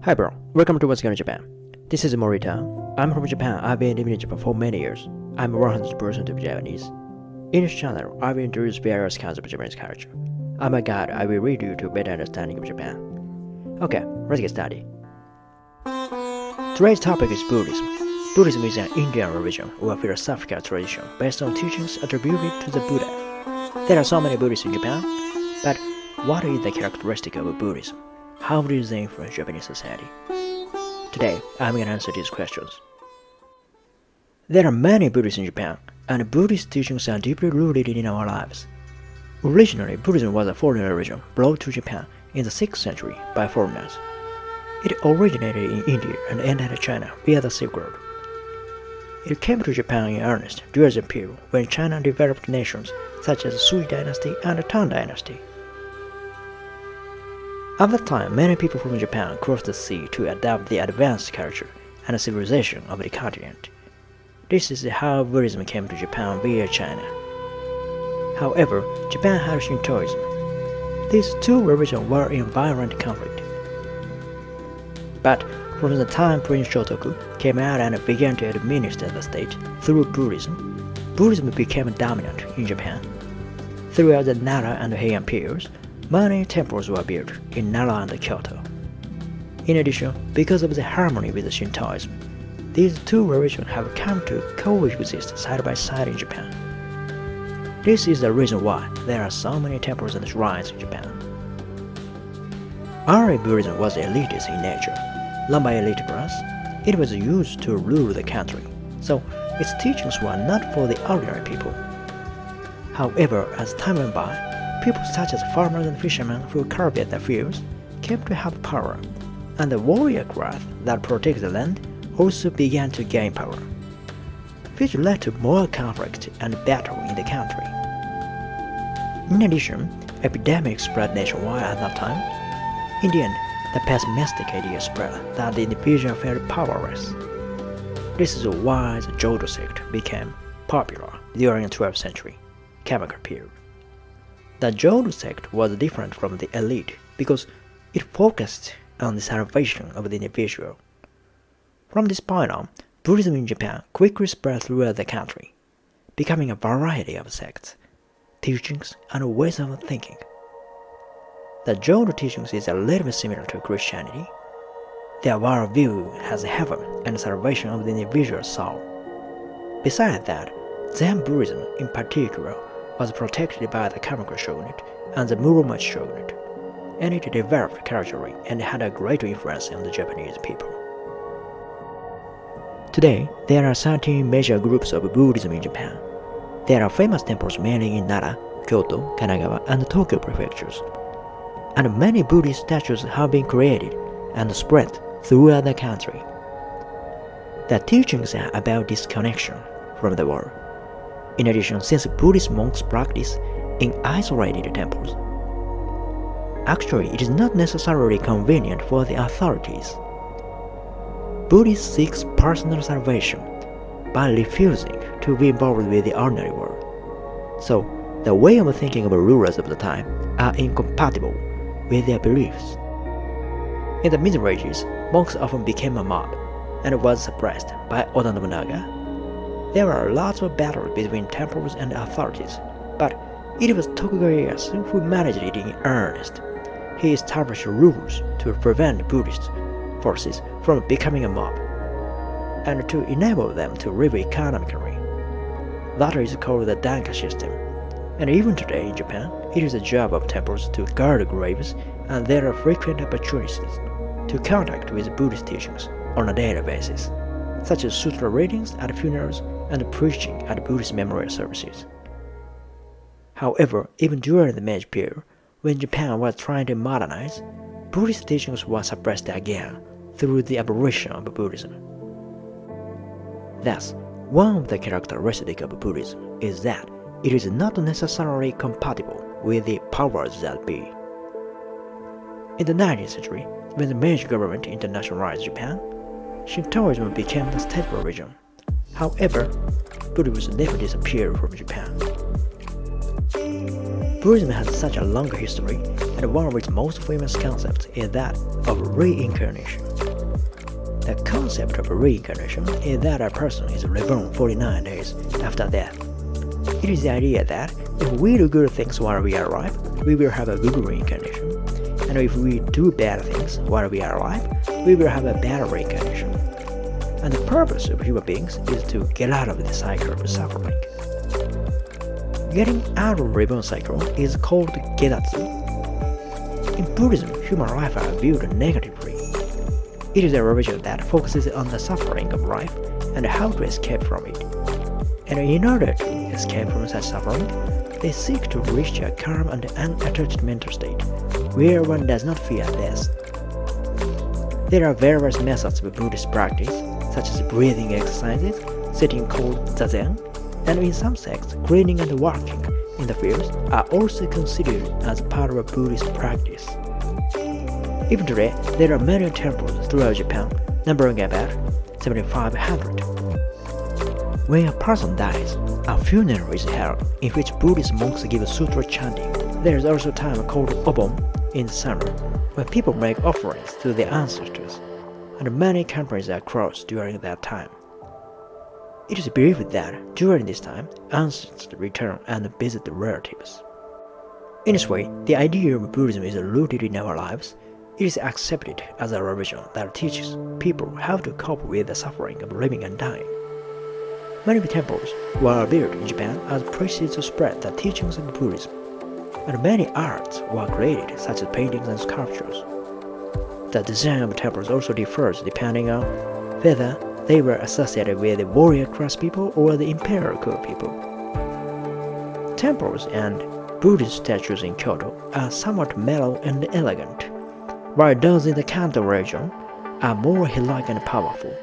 Hi bro, welcome to What's Going on Japan. This is Morita. I'm from Japan. I've been living in Japan for many years. I'm 100% of Japanese. In this channel, I will introduce various kinds of Japanese culture. I'm a guide. I will lead you to a better understanding of Japan. Okay, let's get started. Today's topic is Buddhism. Buddhism is an Indian religion or philosophical tradition based on teachings attributed to the Buddha. There are so many Buddhists in Japan, but what is the characteristic of Buddhism? How do they influence Japanese society? Today, I'm going to answer these questions. There are many Buddhists in Japan, and Buddhist teachings are deeply rooted in our lives. Originally, Buddhism was a foreign religion brought to Japan in the 6th century by foreigners. It originated in India and entered China via the Silk Road. It came to Japan in earnest during the period when China developed nations such as the Sui dynasty and the Tang dynasty. At that time, many people from Japan crossed the sea to adopt the advanced culture and civilization of the continent. This is how Buddhism came to Japan via China. However, Japan had Shintoism. These two religions were in violent conflict. But from the time Prince Shotoku came out and began to administer the state through Buddhism, Buddhism became dominant in Japan. Throughout the Nara and Heian periods, many temples were built in Nara and Kyoto. In addition, because of the harmony with Shintoism, these two religions have come to coexist side by side in Japan. This is the reason why there are so many temples and shrines in Japan. Early Buddhism was elitist in nature. Run by elite class, it was used to rule the country, so its teachings were not for the ordinary people. However, as time went by, people such as farmers and fishermen who cultivate the fields came to have power, and the warrior class that protected the land also began to gain power, which led to more conflict and battle in the country. In addition, epidemics spread nationwide at that time. In the end, the pessimistic idea spread that the individual felt powerless. This is why the Jodo sect became popular during the 12th century Kamakura period. The Jodo sect was different from the elite because it focused on the salvation of the individual. From this point on, Buddhism in Japan quickly spread throughout the country, becoming a variety of sects, teachings, and ways of thinking. The Jodo teachings is a little bit similar to Christianity. Their worldview has heaven and salvation of the individual soul. Besides that, Zen Buddhism in particular was protected by the Kamakura shogunate and the Muromachi shogunate, and it developed culturally and had a great influence on the Japanese people. Today, there are 13 major groups of Buddhism in Japan. There are famous temples mainly in Nara, Kyoto, Kanagawa, and Tokyo prefectures. And many Buddhist statues have been created and spread throughout the country. The teachings are about disconnection from the world. In addition, since Buddhist monks practice in isolated temples, actually it is not necessarily convenient for the authorities. Buddhists seek personal salvation by refusing to be involved with the ordinary world. So, the way of thinking of rulers of the time are incompatible with their beliefs. In the Middle Ages, monks often became a mob and was suppressed by Oda Nobunaga. There were lots of battles between temples and authorities, but it was Tokugawa Ieyasu who managed it in earnest. He established rules to prevent Buddhist forces from becoming a mob, and to enable them to live economically. That is called the Danka system, and even today in Japan, it is the job of temples to guard graves, and there are frequent opportunities to contact with Buddhist teachings on a daily basis, such as sutra readings at funerals and preaching at Buddhist memorial services. However, even during the Meiji period, when Japan was trying to modernize, Buddhist teachings were suppressed again through the abolition of Buddhism. Thus, one of the characteristics of Buddhism is that it is not necessarily compatible with the powers that be. In the 19th century, when the Meiji government internationalized Japan, Shintoism became the state religion. However, Buddhism never disappeared from Japan. Buddhism has such a long history, and and one of its most famous concepts is that of reincarnation. The concept of reincarnation is that a person is reborn 49 days after death. It is the idea that if we do good things while we are alive, we will have a good reincarnation, and if we do bad things while we are alive, we will have a bad reincarnation. And the purpose of human beings is to get out of the cycle of suffering. Getting out of the reborn cycle is called gedatsu. In Buddhism, human life are viewed negatively. It is a religion that focuses on the suffering of life and how to escape from it. And in order to escape from such suffering, they seek to reach a calm and unattached mental state, where one does not fear death. There are various methods of Buddhist practice, such as breathing exercises, sitting called zazen, and in some sects, cleaning and working in the fields are also considered as part of a Buddhist practice. Even today, there are many temples throughout Japan, numbering about 7,500. When a person dies, a funeral is held in which Buddhist monks give sutra chanting. There is also a time called obon in the summer, when people make offerings to their ancestors, and many companies are closed during that time. It is believed that during this time, ancestors return and visit the relatives. In this way, the idea of Buddhism is rooted in our lives. It is accepted as a religion that teaches people how to cope with the suffering of living and dying. Many temples were built in Japan as places to spread the teachings of Buddhism, and many arts were created, such as paintings and sculptures. The design of temples also differs depending on whether they were associated with the warrior class people or the imperial court people. Temples and Buddhist statues in Kyoto are somewhat mellow and elegant, while those in the Kanto region are more heroic and powerful.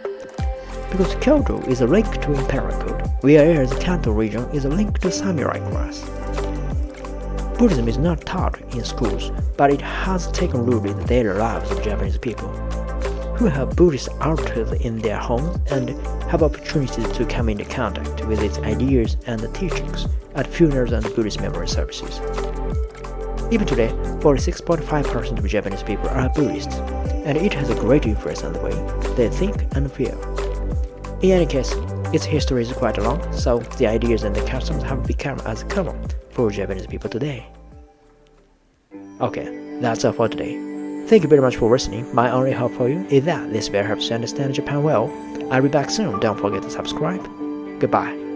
Because Kyoto is a link to imperial code, whereas the Kanto region is a link to samurai class. Buddhism is not taught in schools, but it has taken root in the daily lives of Japanese people, who have Buddhist altars in their homes and have opportunities to come into contact with its ideas and teachings at funerals and Buddhist memorial services. Even today, 46.5% of Japanese people are Buddhists, and it has a great influence on the way they think and feel. In any case, its history is quite long, so the ideas and the customs have become as common for Japanese people today. Okay, that's all for today. Thank you very much for listening. My only hope for you is that this video helps you understand Japan well. I'll be back soon. Don't forget to subscribe. Goodbye.